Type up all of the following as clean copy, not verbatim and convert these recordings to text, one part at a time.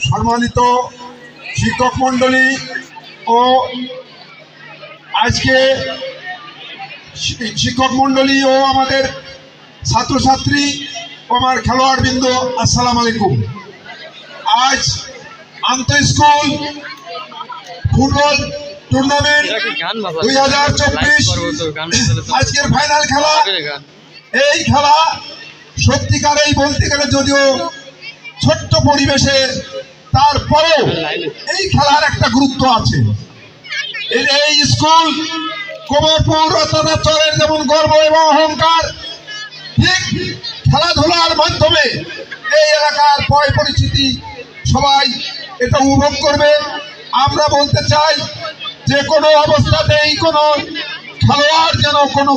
সম্মানিত শিক্ষক মণ্ডলী ও আজকে শিক্ষক মণ্ডলী ও আমাদের ছাত্রছাত্রী ও আমার খেলোয়াড়বৃন্দ, আসসালামু আলাইকুম। আজ আন্তঃ স্কুল ফুটবল টুর্নামেন্ট 2024 আজকের ফাইনাল খেলা। এই খেলা সত্যিকারেই বলতে গেলে যদিও ছোট্ট পরিবেশে, তারপরেও এই খেলার একটা গুরুত্ব আছে। এই স্কুল কোমরপুর রতনাচরের যেমন গর্ব এবং অহংকার, ঠিক খেলাধুলার মাধ্যমে এই এলাকার পয় পরিচিতি সবাই এটা উপভোগ করবে। আমরা বলতে চাই যে কোনো অবস্থাতেই কোনো খেলোয়াড় যেন কোনো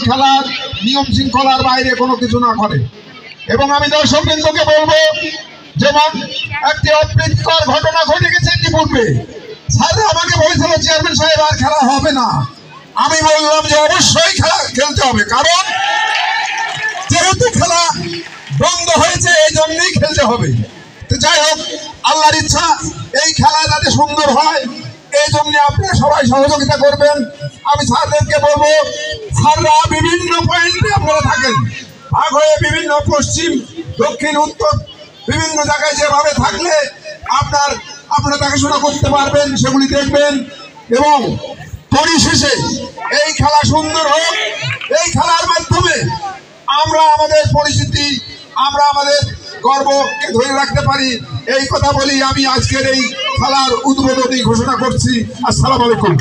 খেলার নিয়ম শৃঙ্খলার বাইরে কোনো কিছু না করে। এবং আমি দর্শকবৃন্দকে বলবো, যেমন একটি অপ্রীতিকর ঘটনা ঘটে গেছে ইতিপূর্বে, স্যাররা আমাকে বলেছিল চেয়ারম্যান সাহেব আর খেলা হবে না। আমি বললাম যে অবশ্যই খেলা খেলতে হবে, কারণ যেহেতু খেলা বন্ধ হয়েছে এই জন্যই খেলতে হবে। তো যাই হোক, আল্লাহর ইচ্ছা এই খেলা যাতে সুন্দর হয়, এই জন্য আপনারা সবাই সহযোগিতা করবেন। আমি স্যারদেরকে বলবো, স্যাররা বিভিন্ন পয়েন্টে আপনারা থাকেন, ভাগ হয়ে বিভিন্ন পশ্চিম দক্ষিণ উত্তর বিভিন্ন জায়গায় যেভাবে থাকলে আপনারা দেখাশোনা করতে পারবেন, সেগুলি দেখবেন। এবং পরিশেষে এই খেলা সুন্দর হোক, এই খেলার মাধ্যমে আমরা আমাদের পরিচিতি, আমরা আমাদের গর্বকে ধরে রাখতে পারি। এই কথা বলি আমি আজকের এই খেলার উদ্বোধনী ঘোষণা করছি। আসসালামু আলাইকুম।